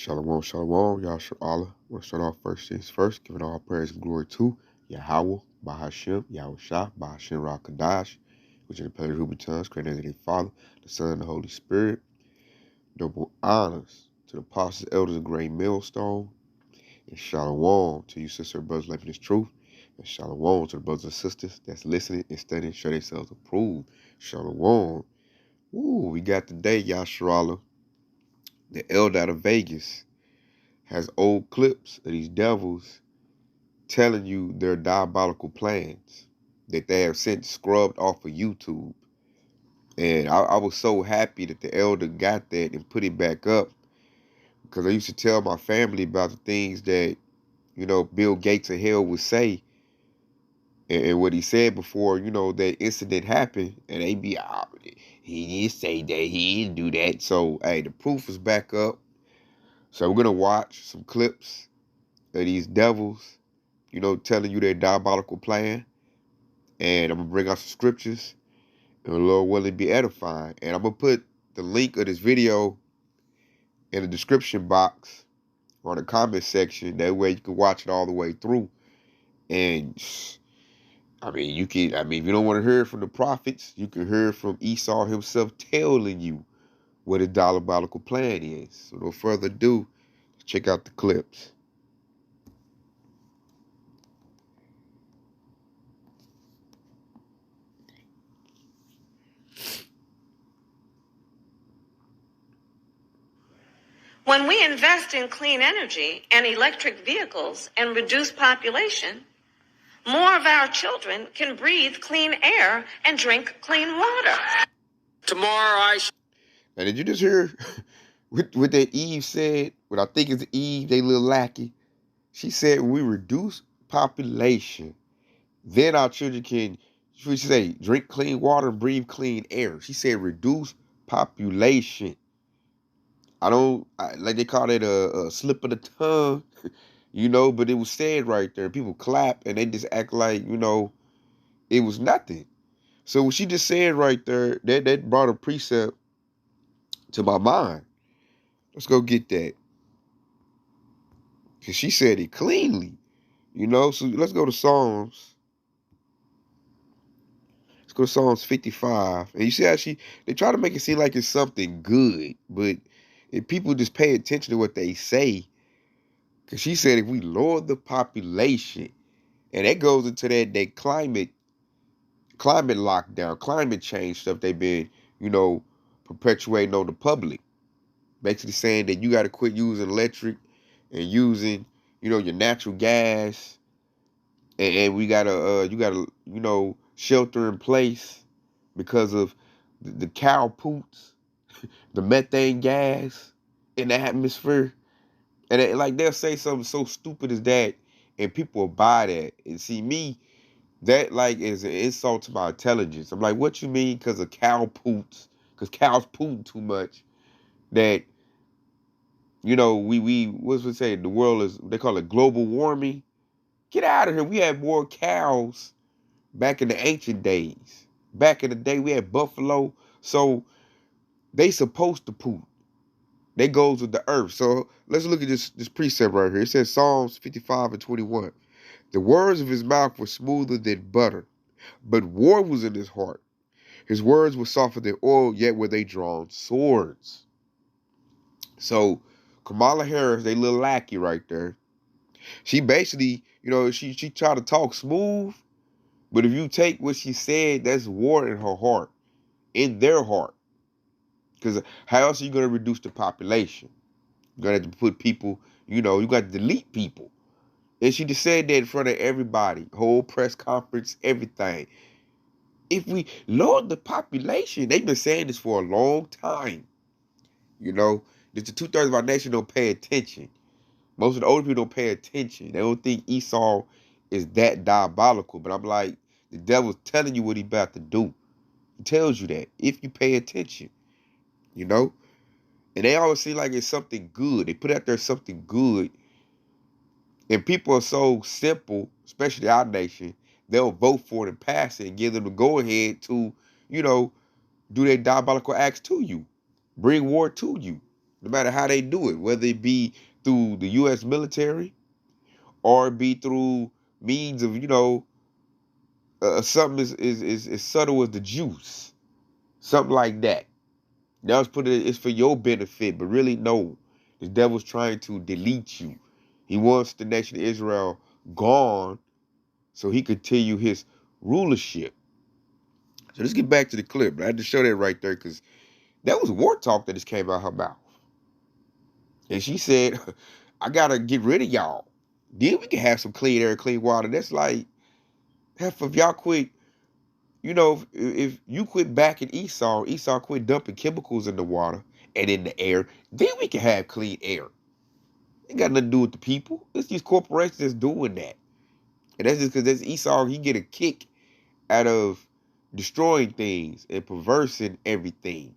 Shalom, shalom, Yahshua Allah. We'll start off first things first, giving all praise and glory to Yahweh, Bahashem, Yahushua, Bahashem Rakadash, which are the pleasure who returns, created in the Father, the Son, and the Holy Spirit. Double honors to the apostles, elders, and great millstone. And shalom to you, sister and brothers, living this truth. And shalom to the brothers and sisters that's listening and studying, show themselves approved. Shalom. Ooh, we got today, Yahshua Allah, the elder out of Vegas, has old clips of these devils telling you their diabolical plans that they have since scrubbed off of YouTube. And I was so happy that the elder got that and put it back up, because I used to tell my family about the things that, Bill Gates of hell would say, and what he said before, that incident happened, and they be, he didn't say that, he didn't do that. So, hey, the proof is back up. So we're going to watch some clips of these devils, telling you their diabolical plan. And I'm going to bring out some scriptures, and the Lord willing be edifying. And I'm going to put the link of this video in the description box or in the comment section. That way you can watch it all the way through. And, if you don't want to hear from the prophets, you can hear from Esau himself telling you what his diabolical plan is. So no further ado, check out the clips. When we invest in clean energy and electric vehicles and reduce population, more of our children can breathe clean air and drink clean water. Now, did you just hear what that Eve said? What I think is Eve, they little lackey. She said, when we reduce population, then our children can, she say, drink clean water and breathe clean air. She said, reduce population. Like they call it a slip of the tongue, but it was said right there. People clap and they just act like, it was nothing. So what she just said right there, that brought a precept to my mind. Let's go get that. Because she said it cleanly, So let's go to Psalms. Let's go to Psalms 55. And you see how they try to make it seem like it's something good. But if people just pay attention to what they say, because she said if we lower the population, and that goes into that climate lockdown, climate change stuff they've been, perpetuating on the public. Basically saying that you got to quit using electric and using, your natural gas, and we gotta, shelter in place because of the cow poops, the methane gas in the atmosphere, and they'll say something so stupid as that, and people will buy that. And see me, that is an insult to my intelligence. I'm like, what you mean? Because of cow poops? Because cows poop too much. That we what's we say? The world is, they call it global warming. Get out of here. We had more cows back in the ancient days. Back in the day, we had buffalo. So they supposed to poop. They goes with the earth. So let's look at this precept right here. It says Psalms 55 and 21. The words of his mouth were smoother than butter, but war was in his heart. His words were softer than oil, yet were they drawn swords. So Kamala Harris, they little lackey right there. She basically, she tried to talk smooth, but if you take what she said, that's war in her heart, in their heart. Because how else are you going to reduce the population? You're going to have to put people, you got to delete people. And she just said that in front of everybody, whole press conference, everything. If we lower the population, they've been saying this for a long time. That the 2/3 of our nation don't pay attention. Most of the older people don't pay attention. They don't think Esau is that diabolical. But I'm like, the devil's telling you what he's about to do. He tells you that if you pay attention, And they always seem like it's something good. They put out there something good. And people are so simple, especially our nation, they'll vote for it and pass it and give them the go-ahead to, do their diabolical acts to you. Bring war to you. no matter how they do it, whether it be through the U.S. military or it be through means of, something as subtle as the juice, something like that. Now it's for your benefit, but really no, the devil's trying to delete you. He wants the nation of Israel gone so he continue his rulership. So let's get back to the clip. I had to show that right there because that was war talk that just came out her mouth. And she said, I gotta get rid of y'all. Then we can have some clean air, clean water. That's like, half of y'all quit, if you quit backing Esau quit dumping chemicals in the water and in the air, then we can have clean air. It got nothing to do with the people. It's these corporations that's doing that. And that's just because that's Esau, he get a kick out of destroying things and perversing everything.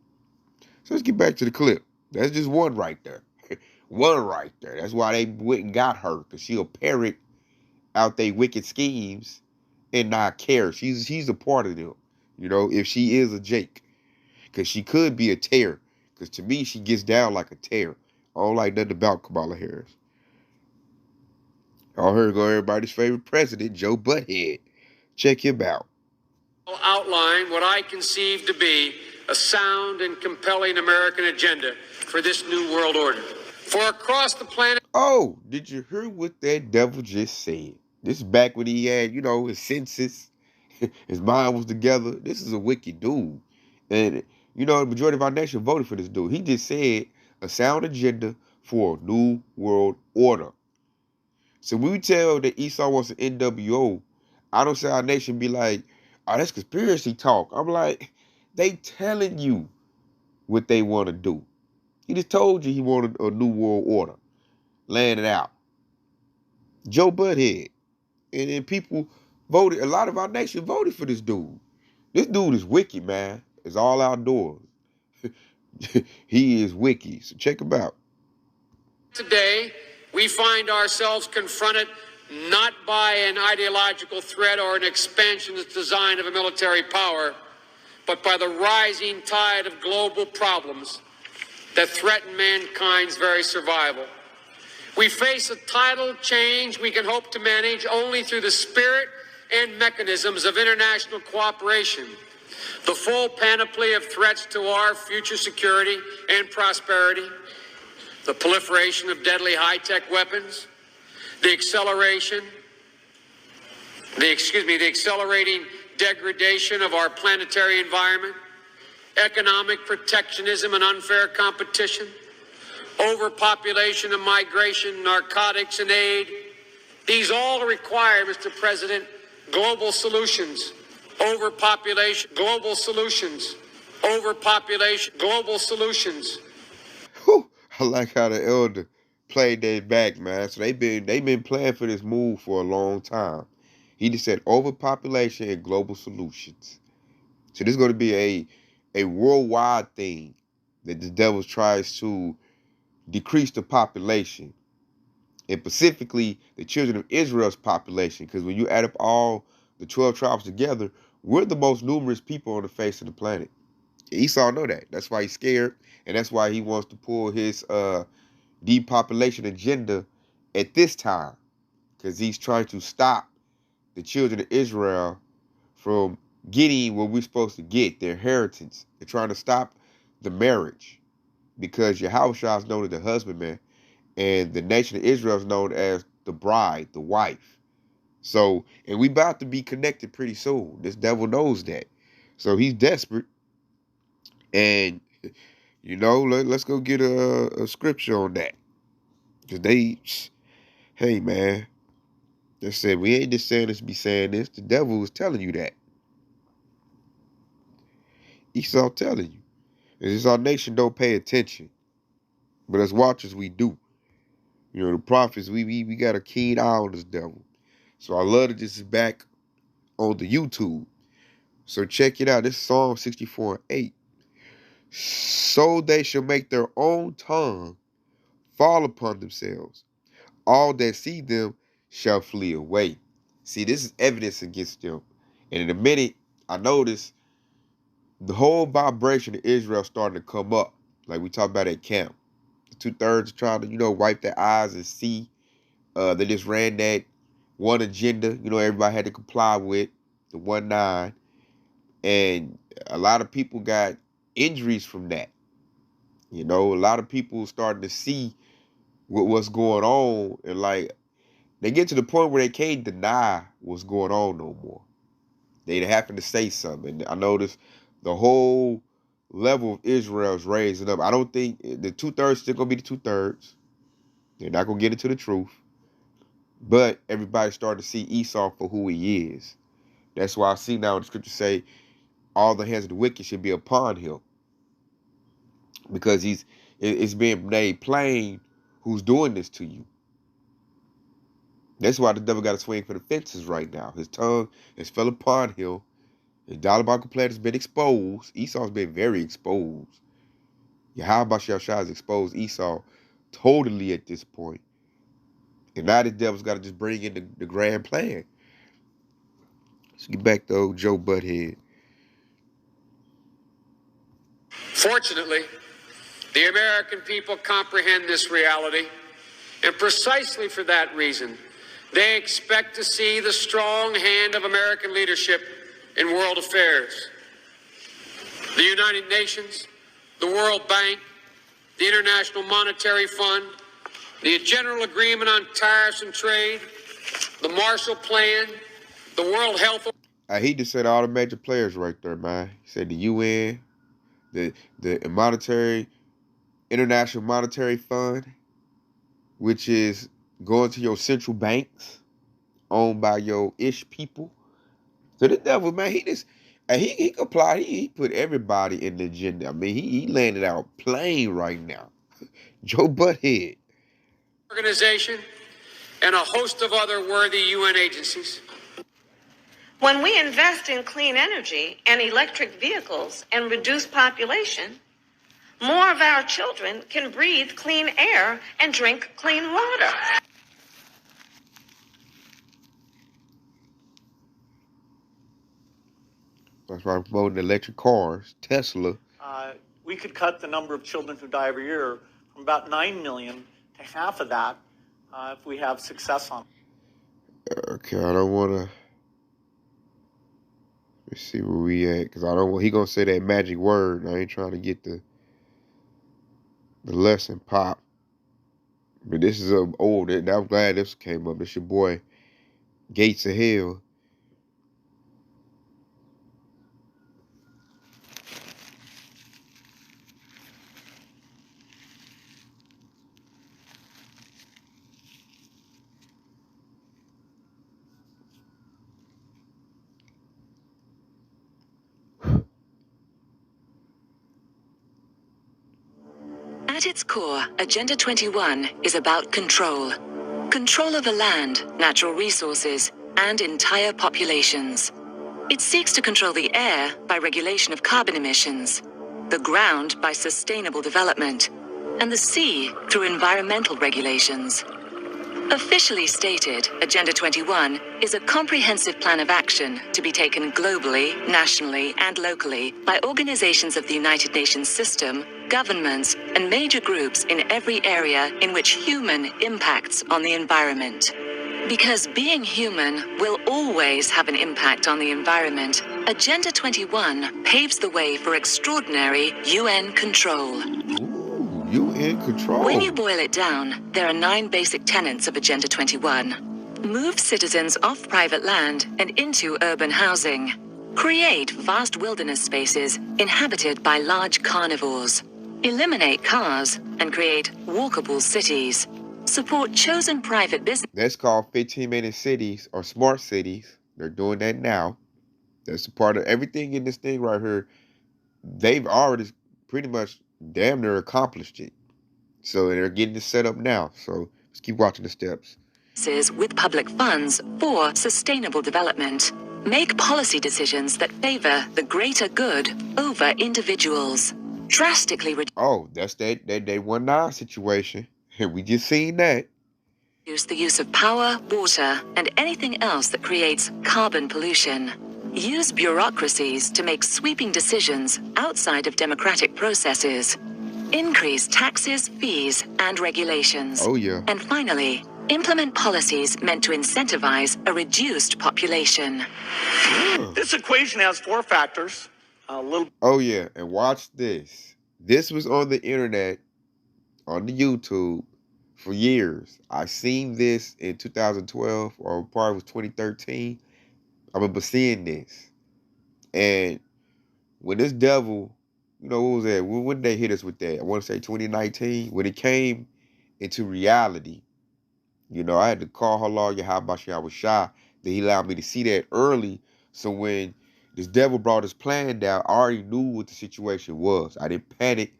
So let's get back to the clip. That's just one right there. One right there. That's why they went and got her, because she'll parrot out their wicked schemes and not care. She's a part of them, if she is a Jake. Because she could be a tear. Because to me, she gets down like a tear. I don't like nothing about Kamala Harris. All her go everybody's favorite president, Joe Butthead. Check him out. I'll outline what I conceive to be a sound and compelling American agenda for this new world order. For across the planet... Oh, did you hear what that devil just said? This is back when he had, his senses. His mind was together. This is a wicked dude. And, the majority of our nation voted for this dude. He just said a sound agenda for a new world order. So when we tell that Esau wants an NWO, I don't say our nation be like, oh, that's conspiracy talk. I'm like, they telling you what they want to do. He just told you he wanted a new world order. Laying it out. Joe Butthead. And then people voted, a lot of our nation voted for this dude. This dude is wicked, man. It's all outdoors. He is wicked. So check him out. Today, we find ourselves confronted not by an ideological threat or an expansionist design of a military power, but by the rising tide of global problems that threaten mankind's very survival. We face a tidal change we can hope to manage only through the spirit and mechanisms of international cooperation. The full panoply of threats to our future security and prosperity, the proliferation of deadly high-tech weapons, the accelerating degradation of our planetary environment, economic protectionism and unfair competition, overpopulation and migration, narcotics and aid. These all require, Mr. President, global solutions. Overpopulation, global solutions. Overpopulation, global solutions. Whew. I like how the elder played that back, man. So they've been playing for this move for a long time. He just said overpopulation and global solutions. So this is going to be a worldwide thing that the devil tries to decrease the population, and specifically the children of Israel's population, because when you add up all the 12 tribes together, we're the most numerous people on the face of the planet. Esau know that. That's why he's scared, and that's why he wants to pull his depopulation agenda at this time, because he's trying to stop the children of Israel from getting what we're supposed to get, their inheritance. They're trying to stop the marriage, because Yahushua is known as the husbandman, and the nation of Israel is known as the bride, the wife. So, and we about to be connected pretty soon. This devil knows that. So he's desperate. And, let's go get a scripture on that. Because hey, man, they said, we ain't just saying this to be saying this. The devil was telling you that. Esau telling you. And it's our nation don't pay attention. But as watchers, we do. The prophets, we got a keen eye on this devil. So I love that this is back on the YouTube. So check it out. This is Psalm 64:8. So they shall make their own tongue fall upon themselves. All that see them shall flee away. See, this is evidence against them. And in a minute, I notice the whole vibration of Israel starting to come up. Like we talked about at camp. two-thirds trying to, wipe their eyes and see. They just ran that one agenda, everybody had to comply with, the 1-9. And a lot of people got injuries from that. A lot of people starting to see what's going on, and like they get to the point where they can't deny what's going on no more. They happen to say something. I noticed the whole level of Israel is raising up. I don't think the two-thirds still gonna be the two-thirds. They're not gonna get into the truth. But everybody's starting to see Esau for who he is. That's why I see now the scripture say all the hands of the wicked should be upon him. Because it's being made plain who's doing this to you. That's why the devil got to swing for the fences right now. His tongue has fell upon him. His diabolical plan has been exposed. Esau's been very exposed. Yahweh Shai has exposed Esau totally at this point. And now the devil's got to just bring in the grand plan. Let's get back to old Joe Butthead. Fortunately, the American people comprehend this reality, and precisely for that reason, they expect to see the strong hand of American leadership in world affairs. The United Nations, the World Bank, the International Monetary Fund, the General Agreement on Tariffs and Trade, the Marshall Plan, the World Health Organization. He just said all the major players right there, man. He said the UN, the International Monetary Fund, which is going to your central banks, owned by your ish people. So the devil, man, he complied. He put everybody in the agenda. I mean, he landed out plain right now. Joe Butthead. Organization and a host of other worthy UN agencies. When we invest in clean energy and electric vehicles and reduce population, more of our children can breathe clean air and drink clean water. That's why I'm promoting electric cars, Tesla. We could cut the number of children who die every year from about 9 million to half of that if we have success on it. Okay, I don't want to. Let's see where we at, because I don't want. He gonna say that magic word. I ain't trying to get the lesson pop. But this is old. I'm glad this came up. This your boy, Gates of Hell. At its core, Agenda 21 is about control. Control over land, natural resources, and entire populations. It seeks to control the air by regulation of carbon emissions, the ground by sustainable development, and the sea through environmental regulations. Officially stated, Agenda 21 is a comprehensive plan of action to be taken globally, nationally, and locally by organizations of the United Nations system, governments, and major groups in every area in which human impacts on the environment. Because being human will always have an impact on the environment, Agenda 21 paves the way for extraordinary UN control. UN control. When you boil it down, there are 9 basic tenets of Agenda 21. Move citizens off private land and into urban housing. Create vast wilderness spaces inhabited by large carnivores. Eliminate cars and create walkable cities. Support chosen private business. That's called 15-minute cities or smart cities. They're doing that now. That's a part of everything in this thing right here. They've already pretty much damn near accomplished it. So they're getting it set up now. So let's keep watching the steps. With public funds for sustainable development. Make policy decisions that favor the greater good over individuals. Drastically reduce. Oh, that's that 1-9 situation. We just seen that. Reduce the use of power, water, and anything else that creates carbon pollution. Use bureaucracies to make sweeping decisions outside of democratic processes. Increase taxes, fees, and regulations. Oh, yeah. And finally, implement policies meant to incentivize a reduced population. This equation has 4 factors. Oh, yeah. And watch this. This was on the internet, on the YouTube, for years. I seen this in 2012, or probably was 2013. I remember seeing this. And when this devil, what was that? When did they hit us with that? I want to say 2019. When it came into reality, I had to call Allah Yahabashi. I was shy that he allowed me to see that early. So when this devil brought his plan down, I already knew what the situation was. I didn't panic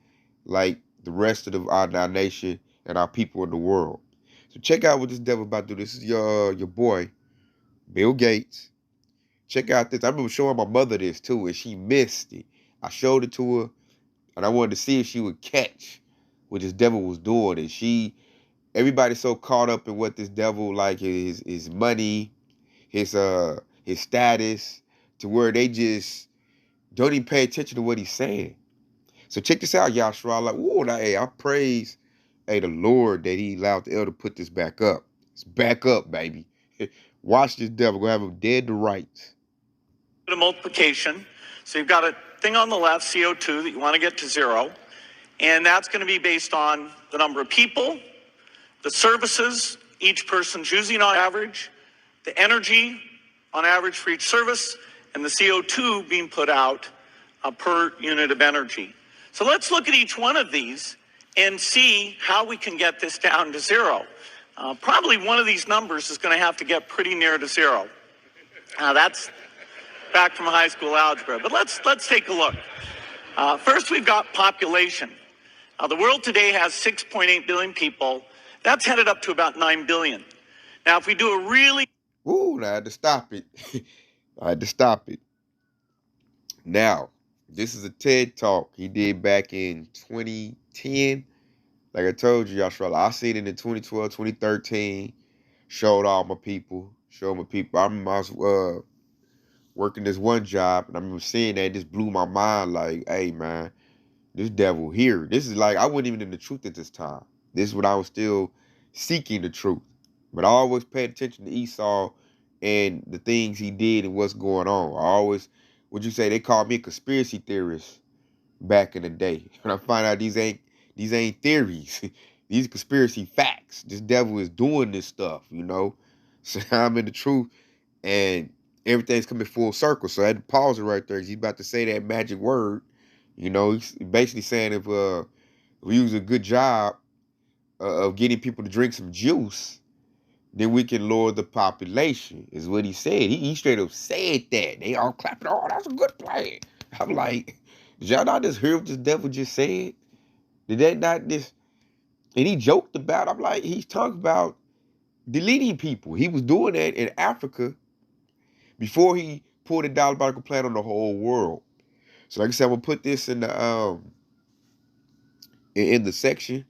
like the rest of our nation and our people in the world. So check out what this devil about to do. This is your boy, Bill Gates. Check out this. I remember showing my mother this too, and she missed it. I showed it to her, and I wanted to see if she would catch what this devil was doing. And everybody's so caught up in what this devil, like his money, his status, to where they just don't even pay attention to what he's saying. So check this out, Yashua. Like, whoa, I praise, the Lord that he allowed the elder to put this back up. It's back up, baby. Watch this devil. Gonna have him dead to rights. A multiplication. So you've got a thing on the left, CO2, that you want to get to 0. And that's going to be based on the number of people, the services each person's using on average, the energy on average for each service, and the CO2 being put out per unit of energy. So let's look at each one of these and see how we can get this down to 0. Probably one of these numbers is going to have to get pretty near to 0. That's back from high school algebra, but let's take a look. First, we've got population. The world today has 6.8 billion people. That's headed up to about 9 billion. Now, if we do a really... Ooh, I had to stop it. Now, this is a TED Talk he did back in 2010. Like I told you, Yashua, I seen it in 2012, 2013. Showed my people. I remember I was working this one job, and I remember seeing that. It just blew my mind. Like, hey, man, this devil here. This is like, I wasn't even in the truth at this time. This is when I was still seeking the truth. But I always paid attention to Esau and the things he did and what's going on. They called me a conspiracy theorist back in the day. When I find out these ain't theories. These conspiracy facts. This devil is doing this stuff, So I'm in the truth, and everything's coming full circle. So I had to pause it right there, because he's about to say that magic word. He's basically saying if we use a good job of getting people to drink some juice, then we can lower the population, is what he said. He straight up said that. They all clapping, oh, that's a good plan. I'm like, did y'all not just hear what this devil just said? Did that not just... And he joked about it. I'm like, he's talking about deleting people. He was doing that in Africa before he pulled a diabolical plan on the whole world. So like I said, I'm going to put this in the section,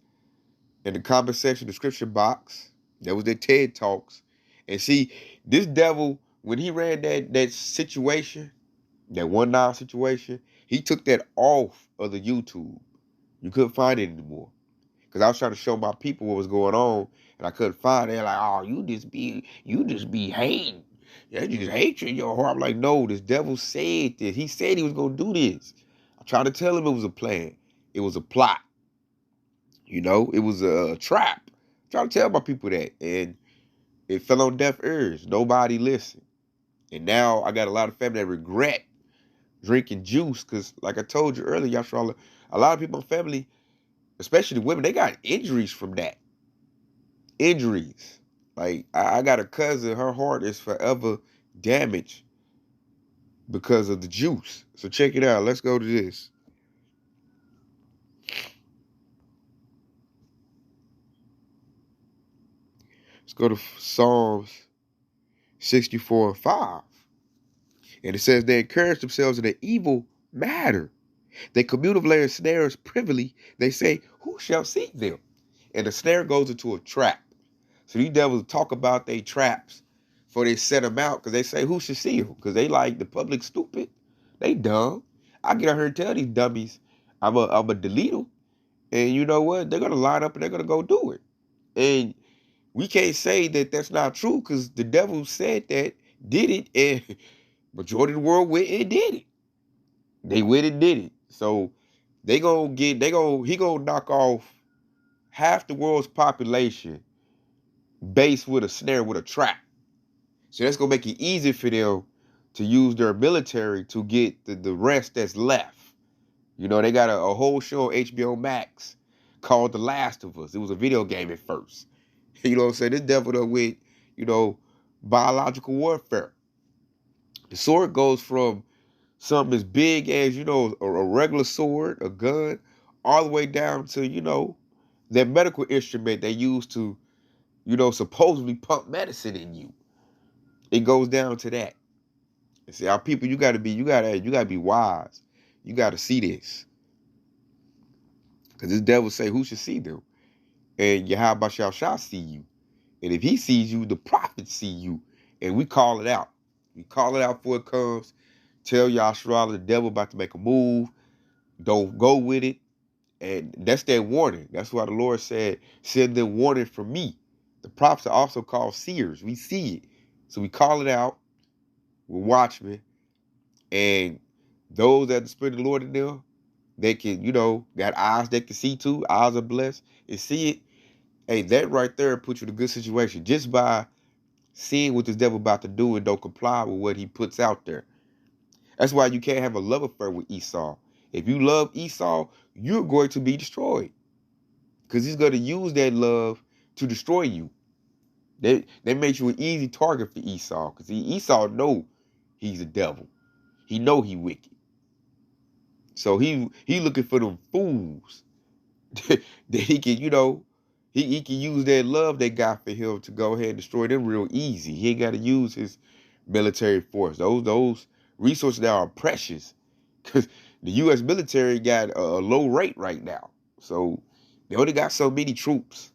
in the comment section, description box. That was their TED Talks. And see, this devil, when he ran that situation, that 1-9 situation, he took that off of the YouTube. You couldn't find it anymore. Because I was trying to show my people what was going on, and I couldn't find it. They're like, oh, you just be hating. Yeah, you just hate in your heart. I'm like, no, this devil said this. He said he was going to do this. I tried to tell him it was a plan. It was a plot. It was a trap. I tried to tell my people that, and it fell on deaf ears. Nobody listened. And now I got a lot of family that regret drinking juice, because like I told you earlier, Yashua, a lot of people in my family, especially the women, they got injuries from that. Injuries. Like, I got a cousin, her heart is forever damaged because of the juice. So check it out. Let's go to this. Let's go to Psalms 64:5. And it says, they encourage themselves in an evil matter. They commune of laying snares privily. They say, who shall seek them? And the snare goes into a trap. So these devils talk about their traps before they set them out, because they say, who should see them? Because they like the public stupid. They dumb. I get out here and tell these dummies, I'm a delete them. And you know what? They're going to line up and they're going to go do it. And we can't say that that's not true because the devil said that, did it, and majority of the world went and did it. They went and did it. So he gonna knock off half the world's population based with a snare, with a trap. So that's gonna make it easy for them to use their military to get the rest that's left. You know, they got a whole show on HBO Max called The Last of Us. It was a video game at first. You know what I'm saying? This devil done with, you know, biological warfare. The sword goes from something as big as, you know, a regular sword, a gun, all the way down to, you know, that medical instrument they use to, you know, supposedly pump medicine in you. It goes down to that. And see, our people, you gotta be wise. You gotta see this. Because this devil say, who should see them? And Yahweh shall see you. And if he sees you, the prophets see you. And we call it out. We call it out before it comes. Tell Yahshua the devil about to make a move. Don't go with it. And that's that warning. That's why the Lord said, send them warning from me. The prophets are also called seers. We see it. So we call it out. We're watchmen. And those that the Spirit of the Lord in them, they can, you know, got eyes they can see too. Eyes are blessed and see it. Hey, that right there puts you in a good situation. Just by seeing what this devil about to do and don't comply with what he puts out there. That's why you can't have a love affair with Esau. If you love Esau, you're going to be destroyed. Because he's going to use that love to destroy you. That makes you an easy target for Esau. Because Esau know he's a devil. He know he wicked. So he looking for them fools that he can, you know, he can use that love they got for him to go ahead and destroy them real easy. He ain't got to use his military force. Those resources now are precious. Because the U.S. military got a low rate right now. So they only got so many troops.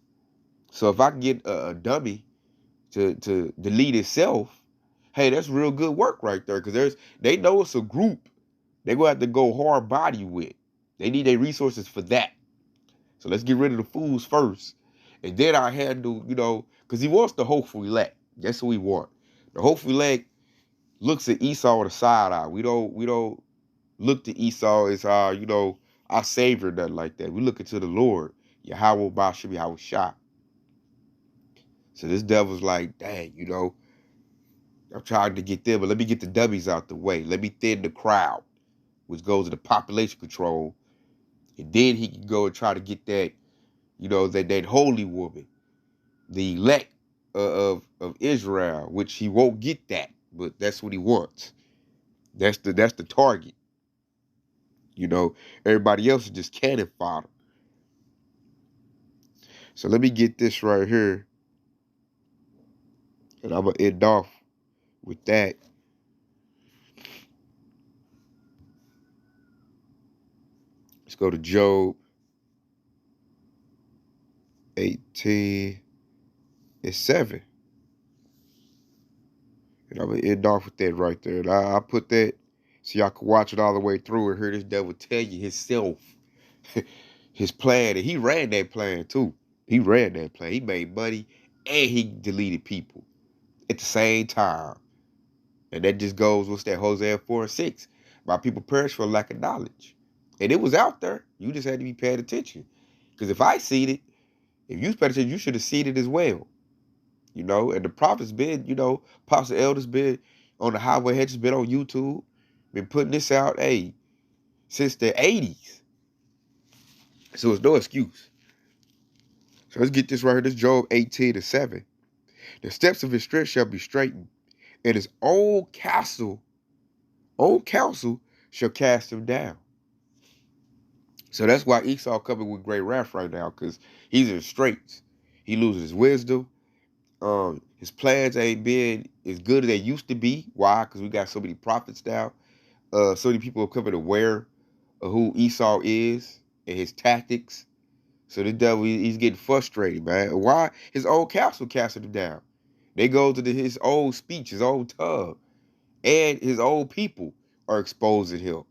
So if I can get a dummy to delete itself, hey, that's real good work right there. Because they know it's a group they're going to have to go hard body with. They need their resources for that. So let's get rid of the fools first. And then I handle, you know, because he wants the hopeful elect. That's what we want. The hopeful elect looks at Esau with a side eye. We don't look to Esau as our, you know, our savior, nothing like that. We look into the Lord. Yahweh Bashim Yahweh Shah. So this devil's like, dang, you know, I'm trying to get them, but let me get the dummies out the way. Let me thin the crowd, which goes to the population control. And then he can go and try to get that, you know, that holy woman, the elect of Israel, which he won't get that, but that's what he wants. That's the target. You know, everybody else is just cannon fodder. So let me get this right here. And I'm going to end off with that. Let's go to Job 18:7. And I'm going to end off with that right there. And I put that so y'all can watch it all the way through and hear this devil tell you himself, his plan. And he ran that plan too. He ran that plan. He made money and he deleted people at the same time. And that just goes, what's that, Hosea 4:6. My people perish for lack of knowledge. And it was out there. You just had to be paying attention. Because if I seen it, if you paid attention, you should have seen it as well. You know, and the prophet's been, you know, Apostle Elder's been on the highway hedges, been on YouTube, been putting this out, hey, since the 80s. So it's no excuse. So let's get this right here. This Job 18:7. The steps of his strength shall be straightened, and his own counsel shall cast him down. So that's why Esau coming with great wrath right now, because he's in straits. He loses his wisdom. His plans ain't been as good as they used to be. Why? Because we got so many prophets now. So many people are coming aware of who Esau is and his tactics. So the devil, he's getting frustrated, man. Why? His own counsel casted him down. They go to his old speech, his old tongue, and his old people are exposing him.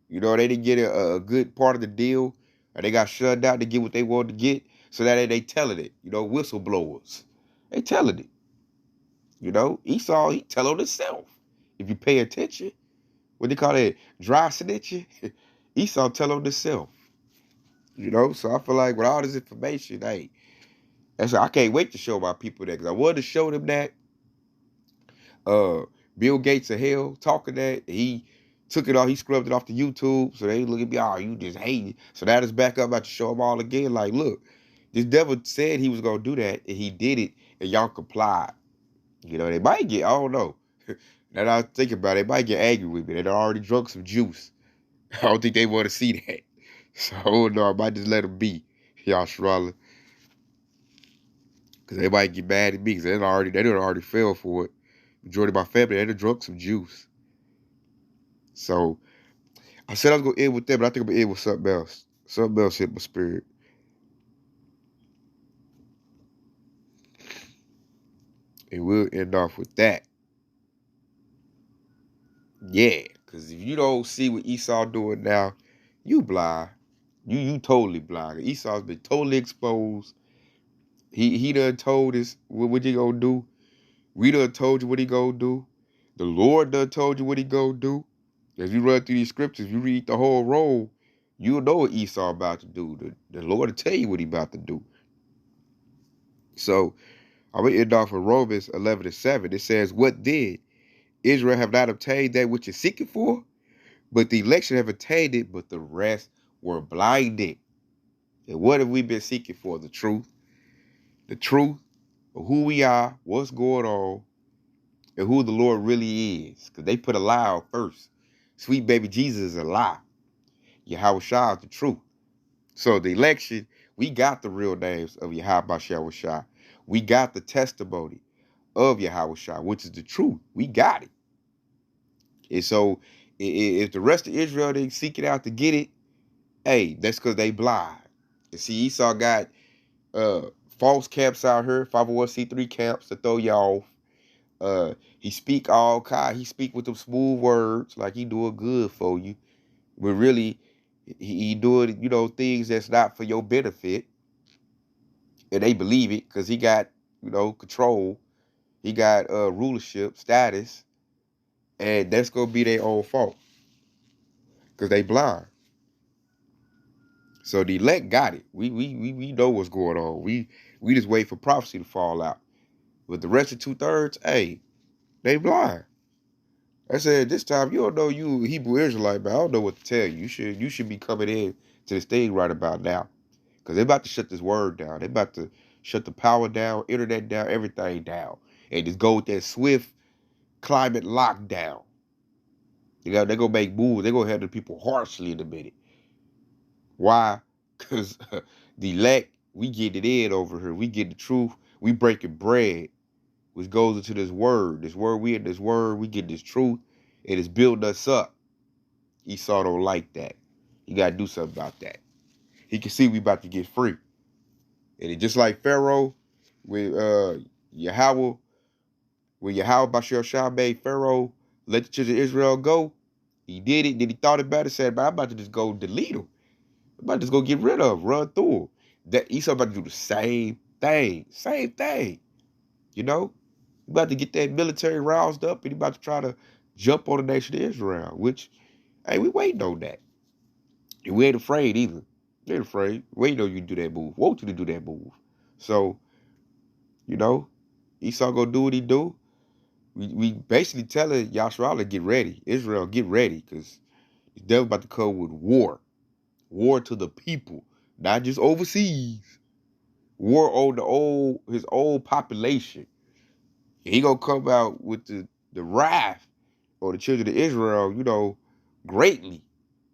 You know, they didn't get a good part of the deal. or they got shut down to get what they wanted to get, so that they telling it, whistleblowers. They telling it. Esau, he tell on himself. If you pay attention, what they call it, dry snitching, Esau tell on himself. So I feel like with all this information, hey, I can't wait to show my people that, because I wanted to show them that Bill Gates of hell talking that, he took it off, he scrubbed it off the YouTube, so they look at me, oh, you just hate it. So that is back up, about to show them all again, like, look, this devil said he was going to do that, and he did it, and y'all complied. They might get, I don't know. Now that I think about it, they might get angry with me. They done already drunk some juice. I don't think they want to see that. So, I don't know, I might just let them be, y'all Shrala. Because they might get mad at me, because they done already fell for it. Majority of my family, they done drunk some juice. So, I said I was going to end with that, but I think I'm going to end with something else. Something else hit my spirit. And we'll end off with that. Yeah, because if you don't see what Esau doing now, you blind. You totally blind. Esau's been totally exposed. He done told us what he gonna do. We done told you what he gonna do. The Lord done told you what he gonna do. As you run through these scriptures, you read the whole roll, you'll know what Esau about to do. The Lord will tell you what he about to do. So, I'm going to end off with Romans 11:7. It says, what then? Israel have not obtained that which is seeking for, but the election have attained it, but the rest were blinded. And what have we been seeking for? The truth. The truth of who we are, what's going on, and who the Lord really is. Because they put a lie out first. Sweet baby Jesus is a lie. Yahweh Shah is the truth. So the election, we got the real names of Yahweh Shah. We got the testimony of Yahweh Shah, which is the truth. We got it. And so if the rest of Israel, they seek it out to get it, hey, that's because they blind. And see, Esau got false camps out here, 501c3 camps to throw y'all off. He speak all kind. He speak with them smooth words, like he doing good for you. But really, he doing, things that's not for your benefit. And they believe it because he got, control. He got rulership, status. And that's going to be their own fault. Because they blind. So the elect got it. We know what's going on. We just wait for prophecy to fall out. But the rest of 2/3, hey, they blind. I said, this time, you don't know you Hebrew Israelite, but I don't know what to tell you. You should be coming in to this thing right about now. Because they're about to shut this word down. They're about to shut the power down, internet down, everything down. And just go with that swift climate lockdown. They're going to make moves. They're going to handle people harshly in a minute. Why? Because the elect, we get it in over here. We get the truth. We breaking bread, which goes into this word. We in this word, we get this truth. It is building us up. Esau don't like that. You got to do something about that. He can see we about to get free. And it just like Pharaoh, with Yahweh Bashir Shah made Pharaoh let the children of Israel go. He did it. Then he thought about it, said, but I'm about to just go delete them. I'm about to just go get rid of them, run through them. That Esau about to do the same thing. Same thing. He about to get that military roused up, and he about to try to jump on the nation of Israel, which, hey, we waiting on that. And we ain't afraid either. We ain't afraid. We ain't know you do that move. Want you to do that move. So, Esau gonna do what he do. We basically telling Yahshua to get ready. Israel, get ready, because the devil about to come with war. War to the people, not just overseas. War on his old population. He gonna come out with the wrath or the children of Israel, greatly.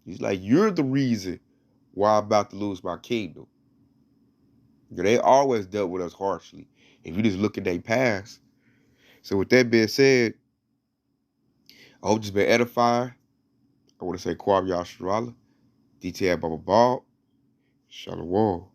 He's like, you're the reason why I'm about to lose my kingdom. They always dealt with us harshly. If you just look at their past. So with that being said, I hope this been edifying. I want to say Kwab Yasharala, DTI Baba Ball, Shalom.